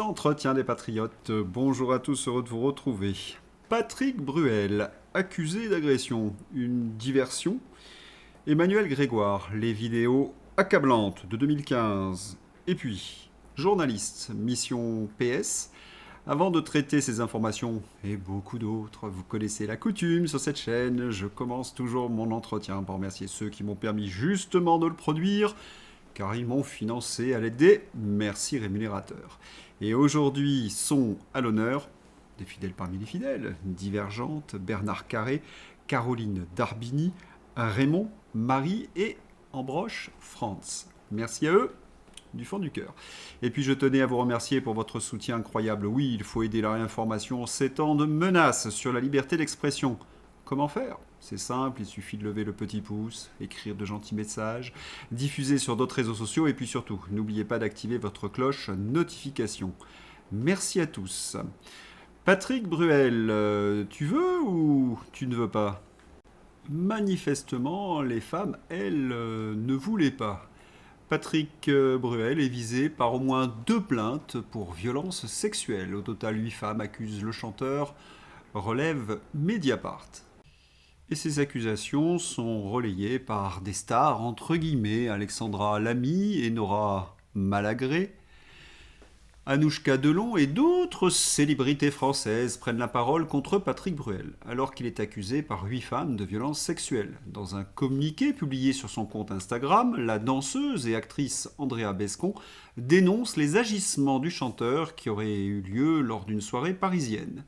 L'entretien des patriotes. Bonjour à tous, heureux de vous retrouver. Patrick Bruel, accusé d'agression. Une diversion. Emmanuel Grégoire, les vidéos accablantes de 2015. Et puis, journaliste, mission PS. Avant de traiter ces informations et beaucoup d'autres, vous connaissez la coutume sur cette chaîne, je commence toujours mon entretien par remercier ceux qui m'ont permis justement de le produire, car ils m'ont financé à l'aide des merci rémunérateurs. Et aujourd'hui sont à l'honneur des fidèles parmi les fidèles, Divergente, Bernard Carré, Caroline Darbini, Raymond, Marie et Ambroche France. Merci à eux du fond du cœur. Et puis je tenais à vous remercier pour votre soutien incroyable. Oui, il faut aider la réinformation en ces temps de menaces sur la liberté d'expression. Comment faire ? C'est simple, il suffit de lever le petit pouce, écrire de gentils messages, diffuser sur d'autres réseaux sociaux et puis surtout, n'oubliez pas d'activer votre cloche notification. Merci à tous. Patrick Bruel, tu veux ou tu ne veux pas ? Manifestement, les femmes, elles, ne voulaient pas. Patrick Bruel est visé par au moins 2 plaintes pour violences sexuelles. Au total, 8 femmes accusent le chanteur, relève Mediapart. Et ces accusations sont relayées par des stars, entre guillemets, Alexandra Lamy et Nora Malagré. Anouchka Delon et d'autres célébrités françaises prennent la parole contre Patrick Bruel, alors qu'il est accusé par 8 femmes de violences sexuelles. Dans un communiqué publié sur son compte Instagram, la danseuse et actrice Andrea Bescon dénonce les agissements du chanteur qui auraient eu lieu lors d'une soirée parisienne.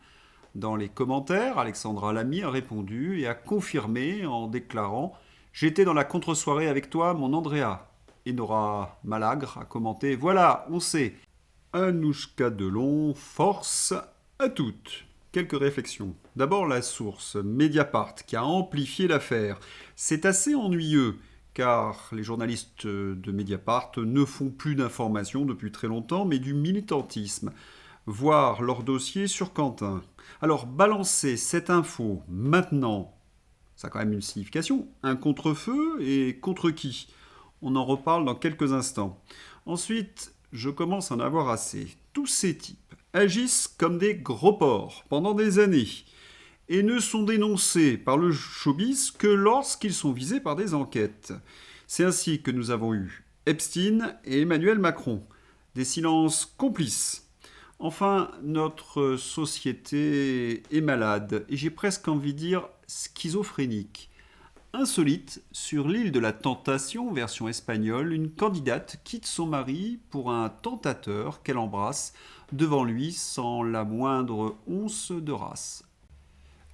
Dans les commentaires, Alexandra Lamy a répondu et a confirmé en déclarant « J'étais dans la contre-soirée avec toi, mon Andrea ». Et Nora Malagre a commenté « Voilà, on sait ». Anouchka Delon, force à toutes. Quelques réflexions. D'abord la source, Mediapart, qui a amplifié l'affaire. C'est assez ennuyeux, car les journalistes de Mediapart ne font plus d'informations depuis très longtemps, mais du militantisme. Voir leur dossier sur Quentin. Alors balancer cette info maintenant, ça a quand même une signification. Un contre-feu et contre qui ? On en reparle dans quelques instants. Ensuite, je commence à en avoir assez. Tous ces types agissent comme des gros porcs pendant des années et ne sont dénoncés par le showbiz que lorsqu'ils sont visés par des enquêtes. C'est ainsi que nous avons eu Epstein et Emmanuel Macron. Des silences complices. Enfin, notre société est malade et j'ai presque envie de dire schizophrénique. Insolite, sur l'île de la Tentation, version espagnole, une candidate quitte son mari pour un tentateur qu'elle embrasse devant lui sans la moindre once de race.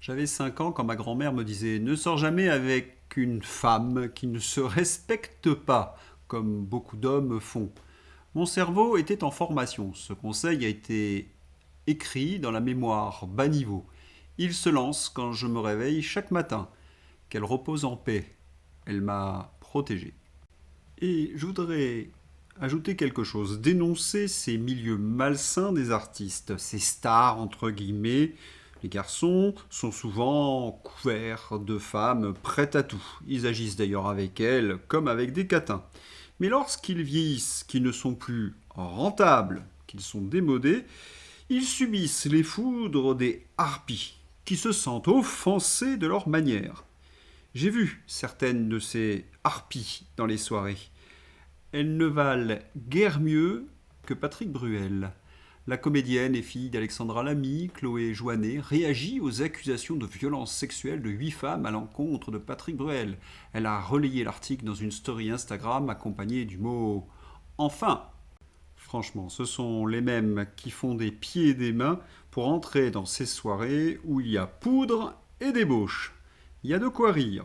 J'avais 5 ans quand ma grand-mère me disait « Ne sors jamais avec une femme qui ne se respecte pas, comme beaucoup d'hommes font ». Mon cerveau était en formation. Ce conseil a été écrit dans la mémoire bas niveau. Il se lance quand je me réveille chaque matin. Qu'elle repose en paix. Elle m'a protégé. Et je voudrais ajouter quelque chose. Dénoncer ces milieux malsains des artistes, ces stars entre guillemets. Les garçons sont souvent couverts de femmes prêtes à tout. Ils agissent d'ailleurs avec elles comme avec des catins. Mais lorsqu'ils vieillissent, qu'ils ne sont plus rentables, qu'ils sont démodés, ils subissent les foudres des harpies, qui se sentent offensés de leur manière. J'ai vu certaines de ces harpies dans les soirées. Elles ne valent guère mieux que Patrick Bruel. La comédienne et fille d'Alexandra Lamy, Chloé Joannet, réagit aux accusations de violences sexuelles de 8 femmes à l'encontre de Patrick Bruel. Elle a relayé l'article dans une story Instagram accompagnée du mot « Enfin ». Franchement, ce sont les mêmes qui font des pieds et des mains pour entrer dans ces soirées où il y a poudre et débauche. Il y a de quoi rire.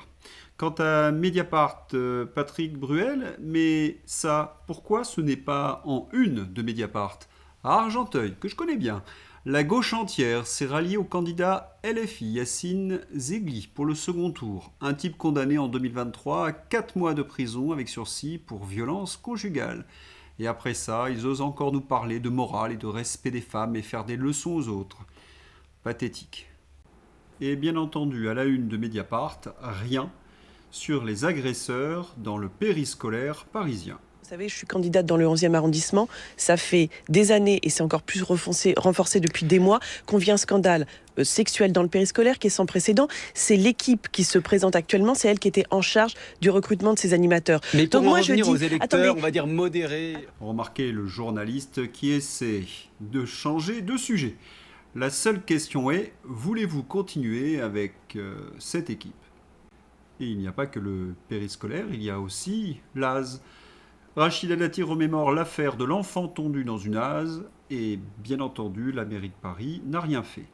Quant à Mediapart, Patrick Bruel, mais ça, pourquoi ce n'est pas en une de Mediapart ? À Argenteuil, que je connais bien, la gauche entière s'est ralliée au candidat LFI Yacine Zegli pour le second tour. Un type condamné en 2023 à 4 mois de prison avec sursis pour violence conjugale. Et après ça, ils osent encore nous parler de morale et de respect des femmes et faire des leçons aux autres. Pathétique. Et bien entendu, à la une de Mediapart, rien sur les agresseurs dans le périscolaire parisien. Vous savez, je suis candidate dans le 11e arrondissement. Ça fait des années, et c'est encore plus renforcé depuis des mois, qu'on vit un scandale sexuel dans le périscolaire qui est sans précédent. C'est l'équipe qui se présente actuellement, c'est elle qui était en charge du recrutement de ces animateurs. Mais pour Donc moi, en je revenir dis, aux électeurs, attendez, on va dire modérés. Remarquez le journaliste qui essaie de changer de sujet. La seule question est, voulez-vous continuer avec cette équipe? Et il n'y a pas que le périscolaire, il y a aussi l'ASE. Rachida Dati remémore l'affaire de l'enfant tondu dans une ASE et, bien entendu, la mairie de Paris n'a rien fait.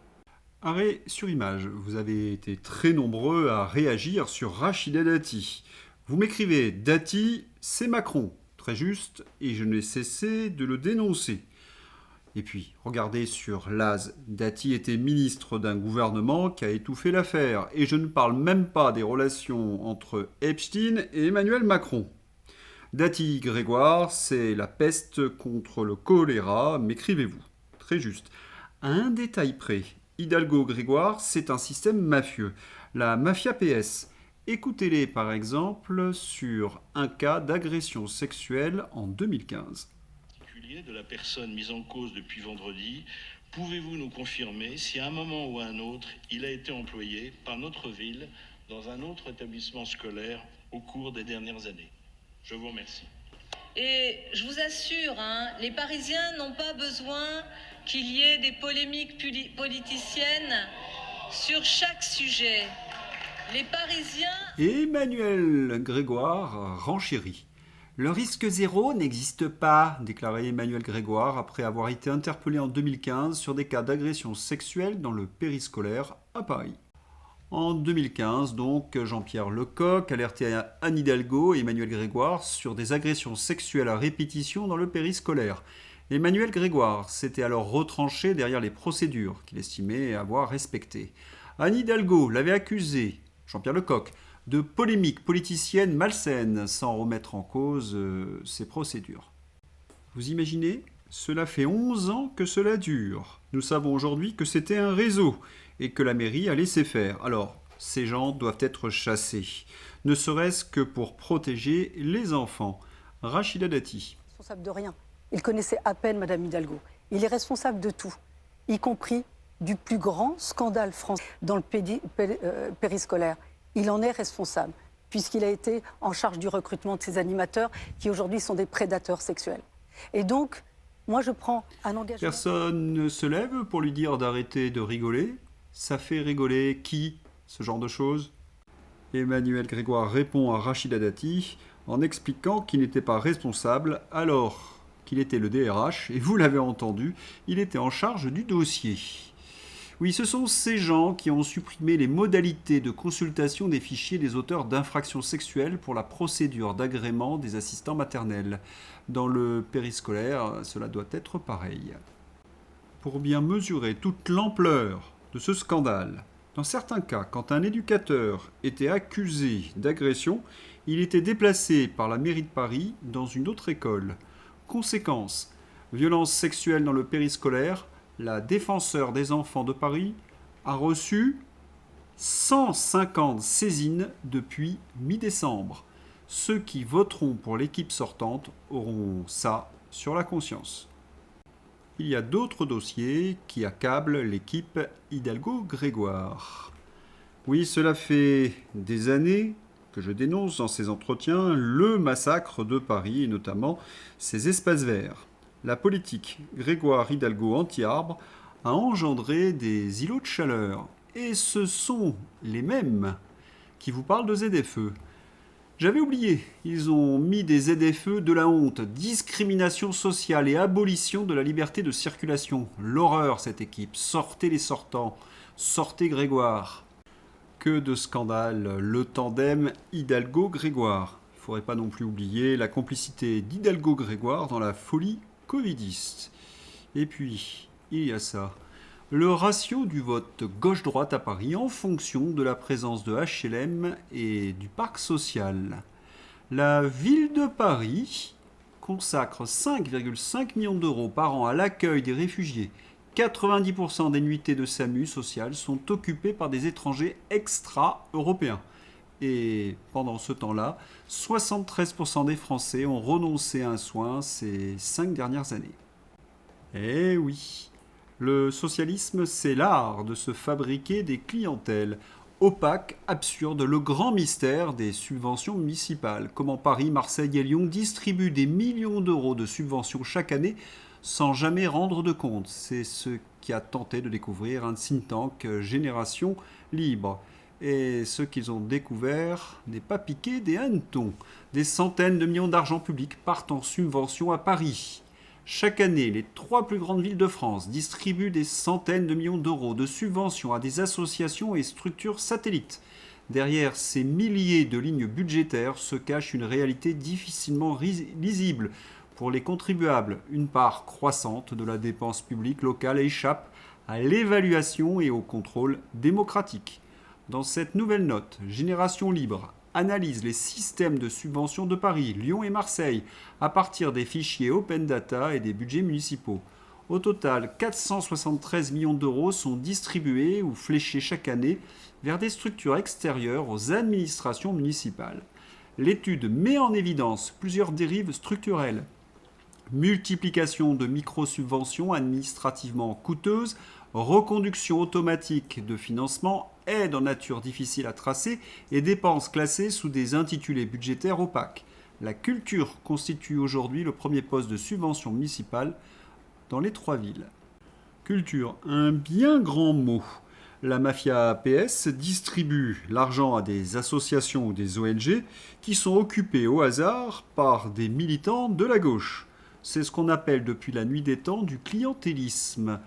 Arrêt sur image, vous avez été très nombreux à réagir sur Rachida Dati. Vous m'écrivez, Dati, c'est Macron. Très juste, et je n'ai cessé de le dénoncer. Et puis, regardez sur l'AS, Dati était ministre d'un gouvernement qui a étouffé l'affaire. Et je ne parle même pas des relations entre Epstein et Emmanuel Macron. Dati Grégoire, c'est la peste contre le choléra, m'écrivez-vous. Très juste. À un détail près, Hidalgo Grégoire, c'est un système mafieux. La mafia PS. Écoutez-les par exemple sur un cas d'agression sexuelle en 2015. De la personne mise en cause depuis vendredi, pouvez-vous nous confirmer si à un moment ou à un autre, il a été employé par notre ville dans un autre établissement scolaire au cours des dernières années? Je vous remercie. Et je vous assure, les Parisiens n'ont pas besoin qu'il y ait des polémiques politiciennes sur chaque sujet. Les Parisiens... Emmanuel Grégoire renchérit. Le risque zéro n'existe pas, déclarait Emmanuel Grégoire après avoir été interpellé en 2015 sur des cas d'agression sexuelle dans le périscolaire à Paris. En 2015, donc, Jean-Pierre Lecoq alertait Anne Hidalgo et Emmanuel Grégoire sur des agressions sexuelles à répétition dans le périscolaire. Emmanuel Grégoire s'était alors retranché derrière les procédures qu'il estimait avoir respectées. Anne Hidalgo l'avait accusé, Jean-Pierre Lecoq, de polémiques politiciennes malsaines sans remettre en cause ces procédures. Vous imaginez? Cela fait 11 ans que cela dure. Nous savons aujourd'hui que c'était un réseau et que la mairie a laissé faire. Alors, ces gens doivent être chassés, ne serait-ce que pour protéger les enfants. Rachida Dati. Responsable de rien. Il connaissait à peine Madame Hidalgo. Il est responsable de tout, y compris du plus grand scandale français dans le périscolaire. Il en est responsable, puisqu'il a été en charge du recrutement de ces animateurs qui aujourd'hui sont des prédateurs sexuels. Et donc, moi je prends un engagement... Personne ne se lève pour lui dire d'arrêter de rigoler. Ça fait rigoler qui, ce genre de choses? Emmanuel Grégoire répond à Rachida Dati en expliquant qu'il n'était pas responsable alors qu'il était le DRH, et vous l'avez entendu, il était en charge du dossier. Oui, ce sont ces gens qui ont supprimé les modalités de consultation des fichiers des auteurs d'infractions sexuelles pour la procédure d'agrément des assistants maternels. Dans le périscolaire, cela doit être pareil. Pour bien mesurer toute l'ampleur de ce scandale, dans certains cas, quand un éducateur était accusé d'agression, il était déplacé par la mairie de Paris dans une autre école. Conséquence, violence sexuelle dans le périscolaire, la défenseure des enfants de Paris a reçu 150 saisines depuis mi-décembre. Ceux qui voteront pour l'équipe sortante auront ça sur la conscience. Il y a d'autres dossiers qui accablent l'équipe Hidalgo-Grégoire. Oui, cela fait des années que je dénonce dans ces entretiens le massacre de Paris et notamment ses espaces verts. La politique Grégoire-Hidalgo anti-arbre a engendré des îlots de chaleur. Et ce sont les mêmes qui vous parlent de ZFE. J'avais oublié, ils ont mis des ZFE de la honte, discrimination sociale et abolition de la liberté de circulation. L'horreur, cette équipe. Sortez les sortants, sortez Grégoire. Que de scandales, le tandem Hidalgo-Grégoire. Il ne faudrait pas non plus oublier la complicité d'Hidalgo-Grégoire dans la folie covidiste. Et puis, il y a ça. Le ratio du vote gauche-droite à Paris en fonction de la présence de HLM et du parc social. La ville de Paris consacre 5,5 millions d'euros par an à l'accueil des réfugiés. 90% des nuitées de SAMU sociales sont occupées par des étrangers extra-européens. Et pendant ce temps-là, 73% des Français ont renoncé à un soin ces 5 dernières années. Eh oui, le socialisme, c'est l'art de se fabriquer des clientèles. Opaque, absurde, le grand mystère des subventions municipales. Comment Paris, Marseille et Lyon distribuent des millions d'euros de subventions chaque année sans jamais rendre de compte. C'est ce qui a tenté de découvrir un think tank Génération Libre. Et ce qu'ils ont découvert n'est pas piqué des hannetons. Des centaines de millions d'argent public partent en subventions à Paris. Chaque année, les 3 plus grandes villes de France distribuent des centaines de millions d'euros de subventions à des associations et structures satellites. Derrière ces milliers de lignes budgétaires se cache une réalité difficilement lisible. Pour les contribuables, une part croissante de la dépense publique locale échappe à l'évaluation et au contrôle démocratique. Dans cette nouvelle note, Génération Libre analyse les systèmes de subvention de Paris, Lyon et Marseille à partir des fichiers open data et des budgets municipaux. Au total, 473 millions d'euros sont distribués ou fléchés chaque année vers des structures extérieures aux administrations municipales. L'étude met en évidence plusieurs dérives structurelles. Multiplication de micro-subventions administrativement coûteuses, reconduction automatique de financement, aides en nature difficile à tracer et dépenses classées sous des intitulés budgétaires opaques. La culture constitue aujourd'hui le premier poste de subvention municipale dans les 3 villes. Culture, un bien grand mot. La mafia PS distribue l'argent à des associations ou des ONG qui sont occupées au hasard par des militants de la gauche. C'est ce qu'on appelle depuis la nuit des temps du clientélisme.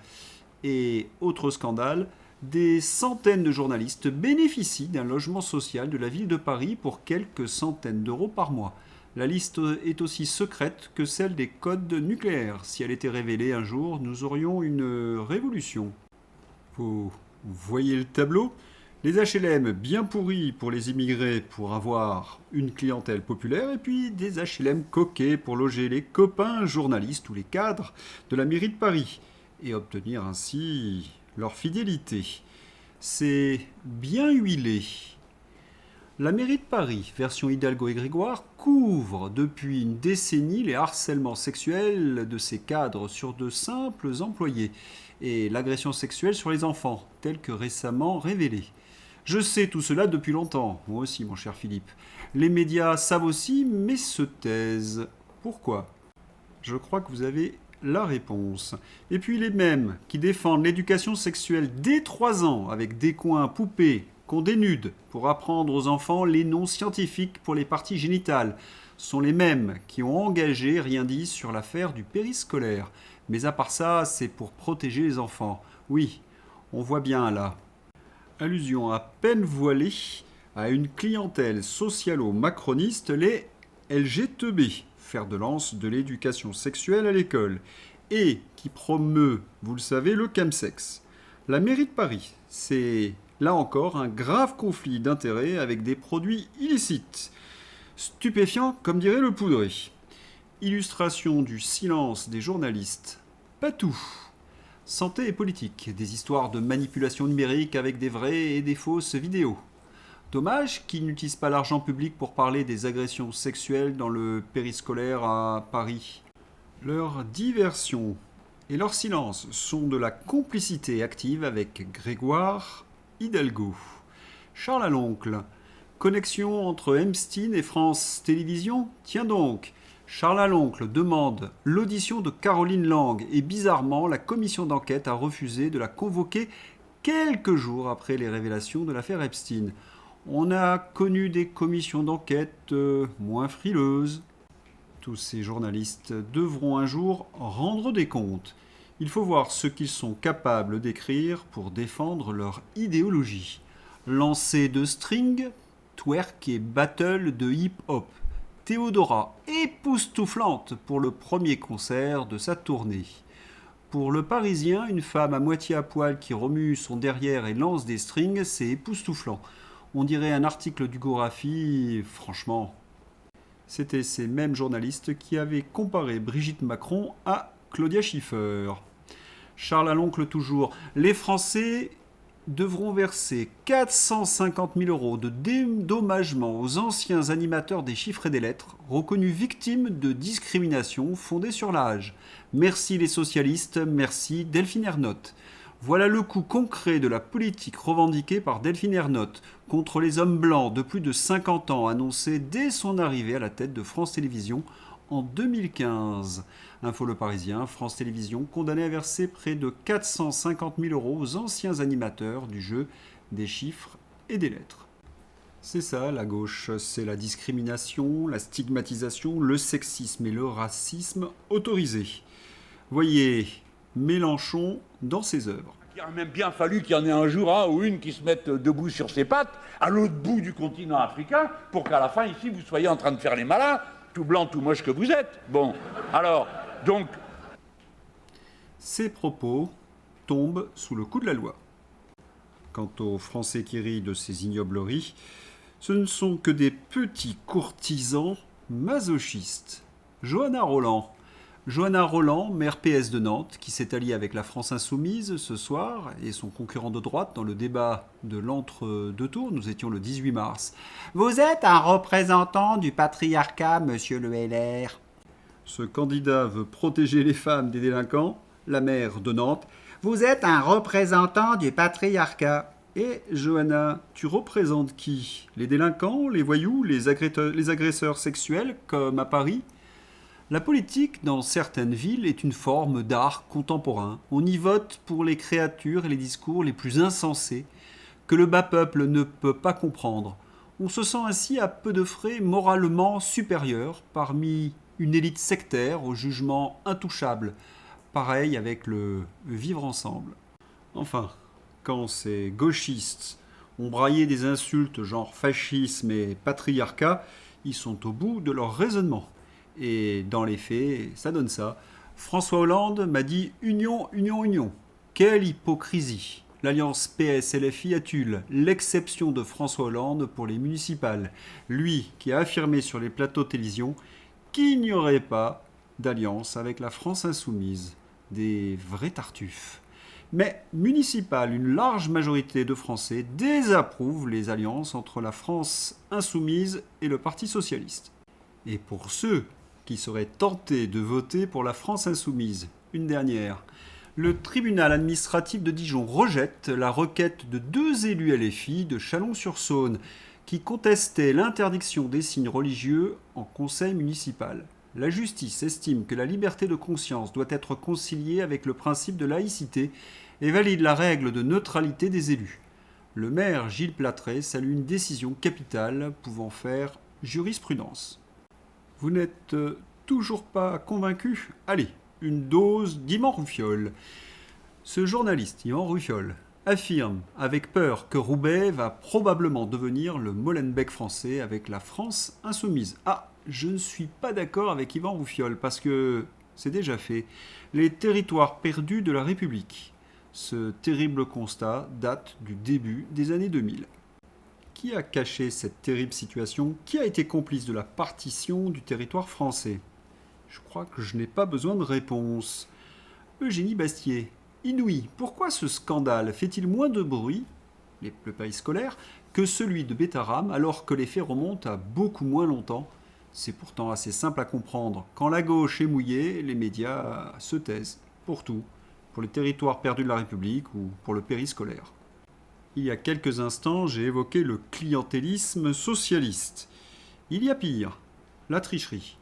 Et autre scandale, des centaines de journalistes bénéficient d'un logement social de la ville de Paris pour quelques centaines d'euros par mois. La liste est aussi secrète que celle des codes nucléaires. Si elle était révélée un jour, nous aurions une révolution. Vous voyez le tableau ? Les HLM bien pourris pour les immigrés pour avoir une clientèle populaire et puis des HLM coquets pour loger les copains journalistes ou les cadres de la mairie de Paris et obtenir ainsi leur fidélité. C'est bien huilé. La mairie de Paris, version Hidalgo et Grégoire, couvre depuis une décennie les harcèlements sexuels de ses cadres sur de simples employés et l'agression sexuelle sur les enfants, telle que récemment révélée. Je sais tout cela depuis longtemps, moi aussi mon cher Philippe. Les médias savent aussi, mais se taisent. Pourquoi ? Je crois que vous avez la réponse. Et puis les mêmes qui défendent l'éducation sexuelle dès 3 ans avec des coins poupées qu'on dénude pour apprendre aux enfants les noms scientifiques pour les parties génitales sont les mêmes qui ont engagé rien dit sur l'affaire du périscolaire. Mais à part ça, c'est pour protéger les enfants. Oui, on voit bien là. Allusion à peine voilée à une clientèle socialo-macroniste, les LGTB, fer de lance de l'éducation sexuelle à l'école, et qui promeut, vous le savez, le chemsex. La mairie de Paris, c'est là encore un grave conflit d'intérêts avec des produits illicites. Stupéfiant, comme dirait le poudré. Illustration du silence des journalistes. Patou. Santé et politique, des histoires de manipulation numérique avec des vraies et des fausses vidéos. Dommage qu'ils n'utilisent pas l'argent public pour parler des agressions sexuelles dans le périscolaire à Paris. Leur diversion et leur silence sont de la complicité active avec Grégoire Hidalgo. Charles à l'oncle. Connexion entre Epstein et France Télévisions ? Tiens donc, Charles à l'oncle demande l'audition de Caroline Lang et bizarrement, la commission d'enquête a refusé de la convoquer quelques jours après les révélations de l'affaire Epstein. On a connu des commissions d'enquête moins frileuses. Tous ces journalistes devront un jour rendre des comptes. Il faut voir ce qu'ils sont capables d'écrire pour défendre leur idéologie. Lancer de string, twerk et battle de hip-hop. Théodora, époustouflante pour le premier concert de sa tournée. Pour le Parisien, une femme à moitié à poil qui remue son derrière et lance des strings, c'est époustouflant. On dirait un article du Gorafi, franchement. C'était ces mêmes journalistes qui avaient comparé Brigitte Macron à Claudia Schiffer. Charles à l'oncle toujours. Les Français devront verser 450 000 € de dédommagement aux anciens animateurs des chiffres et des lettres, reconnus victimes de discrimination fondée sur l'âge. Merci les socialistes, merci Delphine Ernotte. Voilà le coup concret de la politique revendiquée par Delphine Ernotte contre les hommes blancs de plus de 50 ans annoncée dès son arrivée à la tête de France Télévisions en 2015. Info Le Parisien, France Télévisions condamné à verser près de 450 000 € aux anciens animateurs du jeu des chiffres et des lettres. C'est ça, la gauche, c'est la discrimination, la stigmatisation, le sexisme et le racisme autorisés. Voyez Mélenchon dans ses œuvres. Il aurait même bien fallu qu'il y en ait un jour un ou une qui se mette debout sur ses pattes à l'autre bout du continent africain pour qu'à la fin, ici, vous soyez en train de faire les malins, tout blanc, tout moche que vous êtes. Bon, alors, donc... Ces propos tombent sous le coup de la loi. Quant aux Français qui rient de ces ignobleries, ce ne sont que des petits courtisans masochistes. Johanna Rolland, maire PS de Nantes, qui s'est alliée avec la France Insoumise ce soir et son concurrent de droite dans le débat de l'entre-deux tours. Nous étions le 18 mars. Vous êtes un représentant du patriarcat, monsieur le LR. Ce candidat veut protéger les femmes des délinquants. La maire de Nantes. Vous êtes un représentant du patriarcat. Et Johanna, tu représentes qui? Les délinquants, les voyous, les agresseurs sexuels, comme à Paris? La politique, dans certaines villes, est une forme d'art contemporain. On y vote pour les créatures et les discours les plus insensés que le bas peuple ne peut pas comprendre. On se sent ainsi à peu de frais moralement supérieur parmi une élite sectaire au jugement intouchable. Pareil avec le vivre ensemble. Enfin, quand ces gauchistes ont braillé des insultes genre fascisme et patriarcat, ils sont au bout de leur raisonnement. Et dans les faits, ça donne ça. François Hollande m'a dit « Union, union, union ». Quelle hypocrisie! L'alliance PS-LFI a-t-il l'exception de François Hollande pour les municipales? Lui qui a affirmé sur les plateaux de télévision qu'il n'y aurait pas d'alliance avec la France Insoumise. Des vrais tartuffes. Mais municipal, une large majorité de Français désapprouve les alliances entre la France Insoumise et le Parti Socialiste. Et pour ceux qui seraient tentés de voter pour la France Insoumise, une dernière. Le tribunal administratif de Dijon rejette la requête de 2 élus LFI de Chalon-sur-Saône qui contestaient l'interdiction des signes religieux en conseil municipal. La justice estime que la liberté de conscience doit être conciliée avec le principe de laïcité et valide la règle de neutralité des élus. Le maire Gilles Platré salue une décision capitale pouvant faire jurisprudence. Vous n'êtes toujours pas convaincu? Allez, une dose d'Yvan Rouffiol. Ce journaliste, Yvan Rouffiol, affirme avec peur que Roubaix va probablement devenir le Molenbeek français avec la France Insoumise. Ah, je ne suis pas d'accord avec Yvan Rouffiol parce que c'est déjà fait. Les territoires perdus de la République. Ce terrible constat date du début des années 2000. Qui a caché cette terrible situation? Qui a été complice de la partition du territoire français? Je crois que je n'ai pas besoin de réponse. Eugénie Bastier. Inouï, pourquoi ce scandale fait-il moins de bruit, le périscolaire, que celui de Bétarame, alors que les faits remontent à beaucoup moins longtemps? C'est pourtant assez simple à comprendre. Quand la gauche est mouillée, les médias se taisent. Pour tout. Pour les territoires perdus de la République ou pour le périscolaire. Il y a quelques instants, j'ai évoqué le clientélisme socialiste. Il y a pire, la tricherie.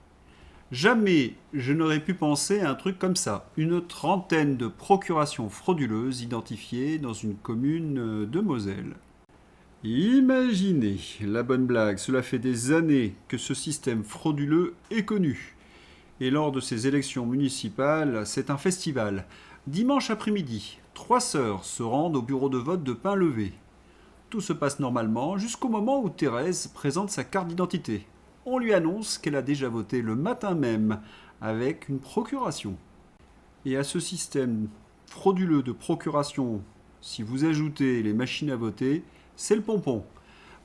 Jamais je n'aurais pu penser à un truc comme ça. Une trentaine de procurations frauduleuses identifiées dans une commune de Moselle. Imaginez la bonne blague, cela fait des années que ce système frauduleux est connu. Et lors de ces élections municipales, c'est un festival. Dimanche après-midi, 3 sœurs se rendent au bureau de vote de Pain-Levé. Tout se passe normalement jusqu'au moment où Thérèse présente sa carte d'identité. On lui annonce qu'elle a déjà voté le matin même avec une procuration. Et à ce système frauduleux de procuration, si vous ajoutez les machines à voter, c'est le pompon.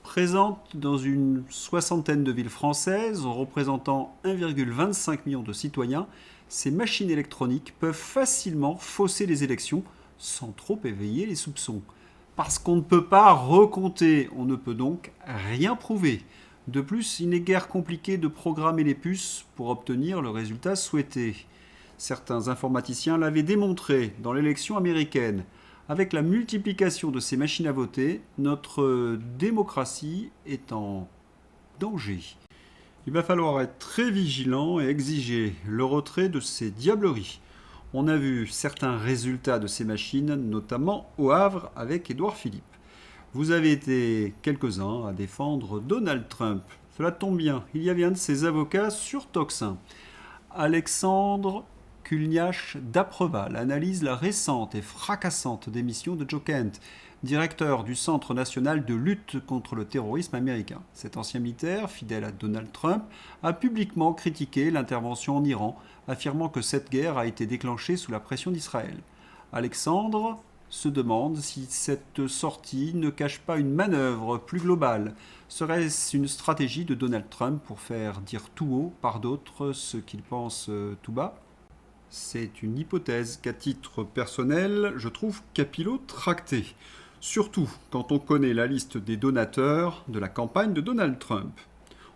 Présente dans une 60aine de villes françaises, représentant 1,25 million de citoyens, ces machines électroniques peuvent facilement fausser les élections sans trop éveiller les soupçons. Parce qu'on ne peut pas recompter, on ne peut donc rien prouver. De plus, il n'est guère compliqué de programmer les puces pour obtenir le résultat souhaité. Certains informaticiens l'avaient démontré dans l'élection américaine. Avec la multiplication de ces machines à voter, notre démocratie est en danger. Il va falloir être très vigilant et exiger le retrait de ces diableries. On a vu certains résultats de ces machines, notamment au Havre avec Édouard Philippe. Vous avez été quelques-uns à défendre Donald Trump. Cela tombe bien, il y avait un de ses avocats sur Tocsin. Alexandre Kulniach d'Apreval analyse la récente et fracassante démission de Joe Kent, directeur du Centre national de lutte contre le terrorisme américain. Cet ancien militaire, fidèle à Donald Trump, a publiquement critiqué l'intervention en Iran, affirmant que cette guerre a été déclenchée sous la pression d'Israël. Alexandre se demande si cette sortie ne cache pas une manœuvre plus globale. Serait-ce une stratégie de Donald Trump pour faire dire tout haut par d'autres ce qu'il pense tout bas ? C'est une hypothèse qu'à titre personnel, je trouve capillotractée. Surtout quand on connaît la liste des donateurs de la campagne de Donald Trump.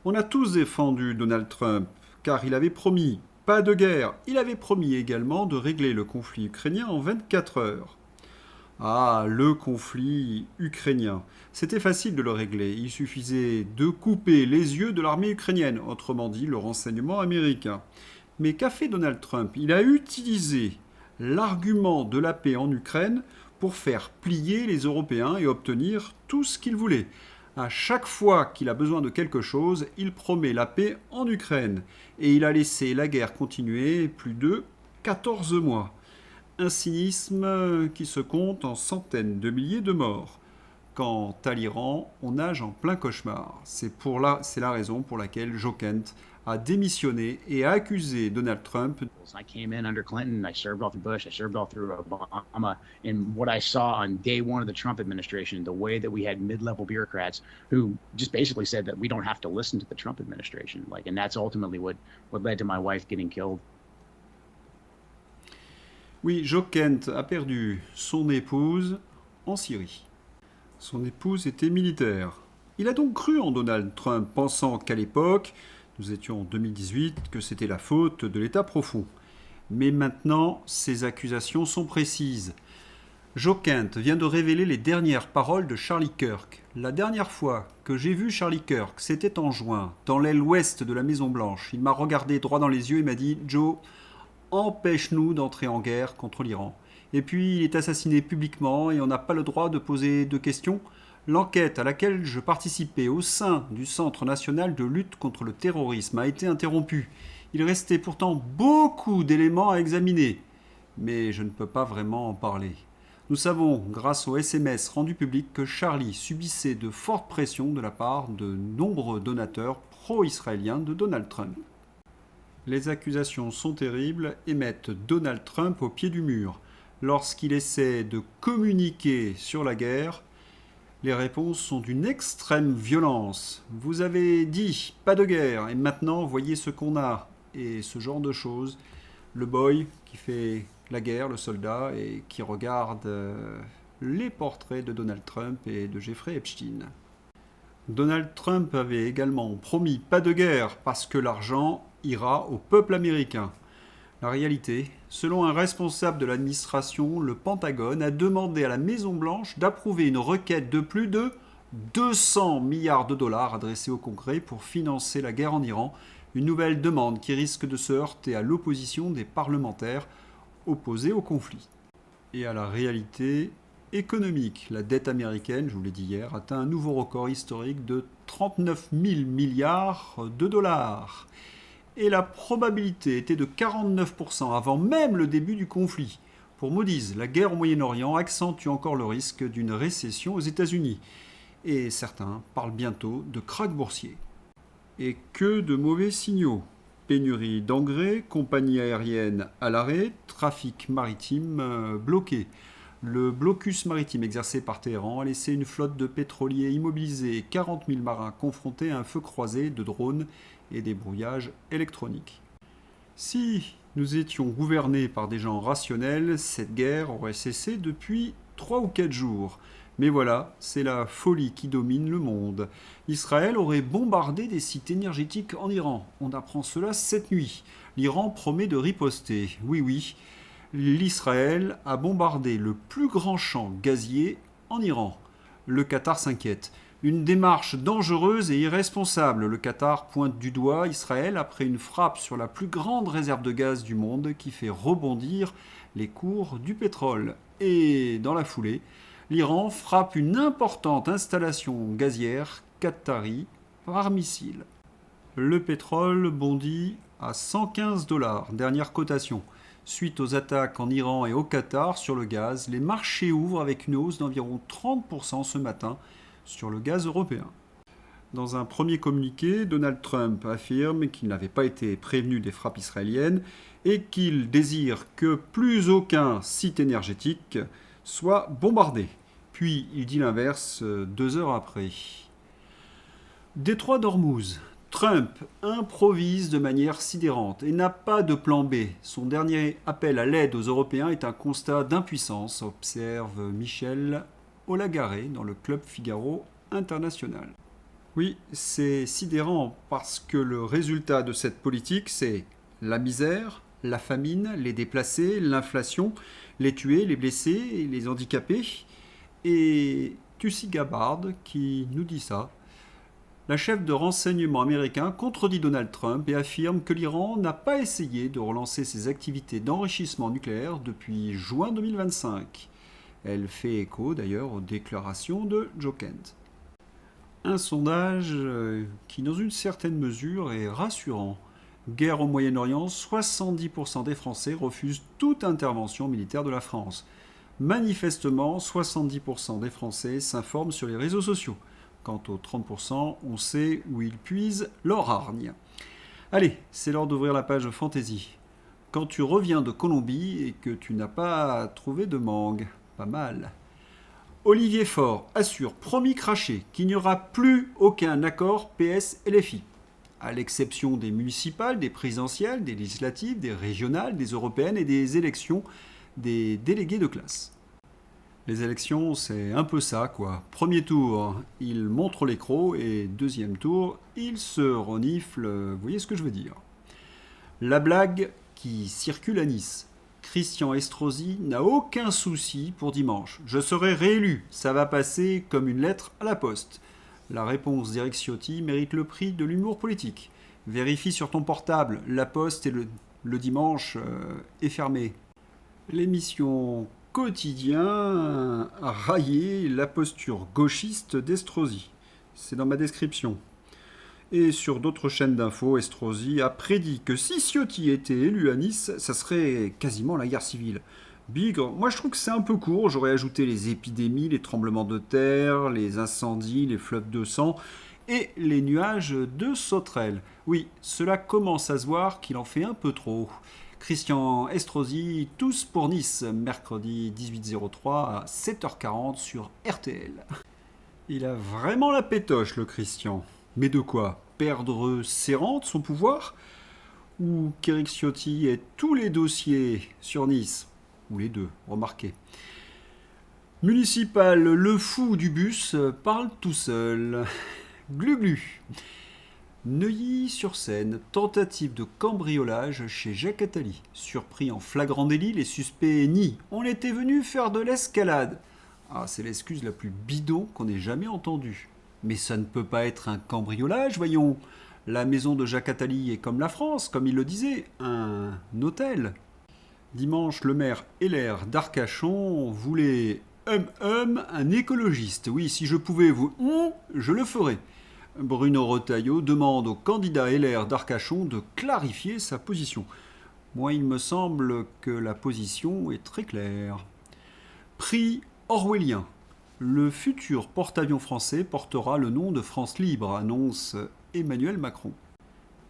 On a tous défendu Donald Trump, car il avait promis pas de guerre. Il avait promis également de régler le conflit ukrainien en 24 heures. Ah, le conflit ukrainien. C'était facile de le régler. Il suffisait de couper les yeux de l'armée ukrainienne, autrement dit le renseignement américain. Mais qu'a fait Donald Trump ? Il a utilisé l'argument de la paix en Ukraine pour faire plier les Européens et obtenir tout ce qu'il voulait. À chaque fois qu'il a besoin de quelque chose, il promet la paix en Ukraine. Et il a laissé la guerre continuer plus de 14 mois. Un cynisme qui se compte en centaines de milliers de morts. Quant à l'Iran, on nage en plein cauchemar. C'est la raison pour laquelle Joe Kent a démissionné et a accusé Donald Trump. I came in under Clinton, I served all through Bush, I served all through Obama, and what I saw on day one of the Trump administration, the way that we had mid-level bureaucrats who just basically said that we don't have to listen to the Trump administration, and that's ultimately what led to my wife getting killed. Oui, Joe Kent a perdu son épouse en Syrie. Son épouse était militaire. Il a donc cru en Donald Trump, pensant qu'à l'époque, nous étions en 2018, que c'était la faute de l'État profond. Mais maintenant, ces accusations sont précises. Joe Kent vient de révéler les dernières paroles de Charlie Kirk. La dernière fois que j'ai vu Charlie Kirk, c'était en juin, dans l'aile ouest de la Maison-Blanche. Il m'a regardé droit dans les yeux et m'a dit « Joe, empêche-nous d'entrer en guerre contre l'Iran. » Et puis il est assassiné publiquement et on n'a pas le droit de poser de questions. L'enquête à laquelle je participais au sein du Centre national de lutte contre le terrorisme a été interrompue. Il restait pourtant beaucoup d'éléments à examiner. Mais je ne peux pas vraiment en parler. Nous savons, grâce aux SMS rendus publics, que Charlie subissait de fortes pressions de la part de nombreux donateurs pro-israéliens de Donald Trump. Les accusations sont terribles et mettent Donald Trump au pied du mur. Lorsqu'il essaie de communiquer sur la guerre, les réponses sont d'une extrême violence. Vous avez dit pas de guerre et maintenant voyez ce qu'on a. Et ce genre de choses. Le boy qui fait la guerre, le soldat, et qui regarde les portraits de Donald Trump et de Jeffrey Epstein. Donald Trump avait également promis pas de guerre parce que l'argent ira au peuple américain. La réalité, selon un responsable de l'administration, le Pentagone a demandé à la Maison-Blanche d'approuver une requête de plus de 200 milliards de dollars adressée au Congrès pour financer la guerre en Iran, une nouvelle demande qui risque de se heurter à l'opposition des parlementaires opposés au conflit. Et à la réalité économique, la dette américaine, je vous l'ai dit hier, atteint un nouveau record historique de 39 000 milliards de dollars. Et la probabilité était de 49% avant même le début du conflit. Pour Moody's, la guerre au Moyen-Orient accentue encore le risque d'une récession aux États-Unis. Et certains parlent bientôt de krach boursier. Et que de mauvais signaux. Pénurie d'engrais, compagnie aérienne à l'arrêt, trafic maritime bloqué. Le blocus maritime exercé par Téhéran a laissé une flotte de pétroliers immobilisés et 40 000 marins confrontés à un feu croisé de drones et des brouillages électroniques. Si nous étions gouvernés par des gens rationnels, cette guerre aurait cessé depuis 3 ou 4 jours. Mais voilà, c'est la folie qui domine le monde. Israël aurait bombardé des sites énergétiques en Iran. On apprend cela cette nuit. L'Iran promet de riposter. Oui, oui, l'Israël a bombardé le plus grand champ gazier en Iran. Le Qatar s'inquiète. Une démarche dangereuse et irresponsable. Le Qatar pointe du doigt Israël après une frappe sur la plus grande réserve de gaz du monde qui fait rebondir les cours du pétrole. Et dans la foulée, l'Iran frappe une importante installation gazière qatari par missile. Le pétrole bondit à 115 $, dernière cotation. Suite aux attaques en Iran et au Qatar sur le gaz, les marchés ouvrent avec une hausse d'environ 30% ce matin sur le gaz européen. Dans un premier communiqué, Donald Trump affirme qu'il n'avait pas été prévenu des frappes israéliennes et qu'il désire que plus aucun site énergétique soit bombardé. Puis il dit l'inverse 2 heures après. Détroit d'Ormuz. Trump improvise de manière sidérante et n'a pas de plan B. Son dernier appel à l'aide aux Européens est un constat d'impuissance, observe Michel Olagaré dans le Club Figaro International. Oui, c'est sidérant parce que le résultat de cette politique, c'est la misère, la famine, les déplacés, l'inflation, les tués, les blessés, les handicapés. Et Tulsi Gabbard qui nous dit ça. La chef de renseignement américain contredit Donald Trump et affirme que l'Iran n'a pas essayé de relancer ses activités d'enrichissement nucléaire depuis juin 2025. Elle fait écho d'ailleurs aux déclarations de Joe Kent. Un sondage qui, dans une certaine mesure, est rassurant. Guerre au Moyen-Orient, 70% des Français refusent toute intervention militaire de la France. Manifestement, 70% des Français s'informent sur les réseaux sociaux. Quant aux 30%, on sait où ils puisent leur hargne. Allez, c'est l'heure d'ouvrir la page Fantaisie. Quand tu reviens de Colombie et que tu n'as pas trouvé de mangue, pas mal. Olivier Faure assure, promis craché, qu'il n'y aura plus aucun accord PS-LFI. À l'exception des municipales, des présidentielles, des législatives, des régionales, des européennes et des élections des délégués de classe. Les élections, c'est un peu ça, quoi. Premier tour, il montre les crocs et deuxième tour, il se renifle. Vous voyez ce que je veux dire. La blague qui circule à Nice. Christian Estrosi n'a aucun souci pour dimanche. Je serai réélu, ça va passer comme une lettre à la poste. La réponse d'Éric Ciotti mérite le prix de l'humour politique. Vérifie sur ton portable, la poste et le dimanche est fermée. L'émission Quotidien a raillé la posture gauchiste d'Estrosi. C'est dans ma description. Et sur d'autres chaînes d'infos, Estrosi a prédit que si Ciotti était élu à Nice, ça serait quasiment la guerre civile. Bigre, moi je trouve que c'est un peu court, j'aurais ajouté les épidémies, les tremblements de terre, les incendies, les fleuves de sang et les nuages de sauterelles. Oui, cela commence à se voir qu'il en fait un peu trop. Christian Estrosi, tous pour Nice, mercredi 18h03 à 7h40 sur RTL. Il a vraiment la pétoche, le Christian. Mais de quoi? Perdre ses rentes, son pouvoir? Ou qu'Éric Ciotti ait tous les dossiers sur Nice? Ou les deux, remarquez. Municipal, le fou du bus parle tout seul. Glu-glu. Neuilly-sur-Seine, tentative de cambriolage chez Jacques Attali. Surpris en flagrant délit, les suspects nient. On était venu faire de l'escalade. Ah, c'est l'excuse la plus bidon qu'on ait jamais entendue. Mais ça ne peut pas être un cambriolage, voyons. La maison de Jacques Attali est comme la France, comme il le disait, un hôtel. Dimanche, le maire LR d'Arcachon voulait un écologiste. Oui, si je pouvais vous je le ferais. Bruno Retailleau demande au candidat LR d'Arcachon de clarifier sa position. Moi, il me semble que la position est très claire. Prix orwellien. Le futur porte-avions français portera le nom de France Libre, annonce Emmanuel Macron.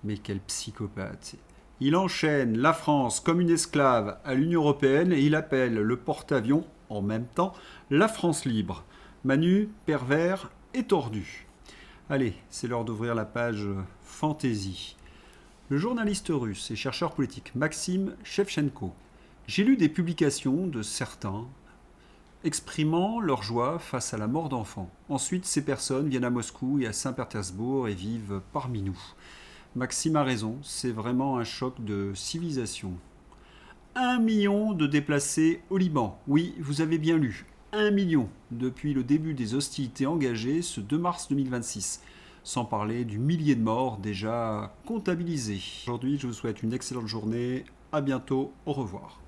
Mais quel psychopathe. Il enchaîne la France comme une esclave à l'Union européenne et il appelle le porte-avions, en même temps, la France Libre. Manu, pervers et tordu. Allez, c'est l'heure d'ouvrir la page Fantaisie. Le journaliste russe et chercheur politique Maxime Shevchenko. J'ai lu des publications de certains exprimant leur joie face à la mort d'enfants. Ensuite, ces personnes viennent à Moscou et à Saint-Pétersbourg et vivent parmi nous. Maxime a raison, c'est vraiment un choc de civilisation. 1 million de déplacés au Liban. Oui, vous avez bien lu. 1 million depuis le début des hostilités engagées ce 2 mars 2026. Sans parler du millier de morts déjà comptabilisés. Aujourd'hui, je vous souhaite une excellente journée. À bientôt. Au revoir.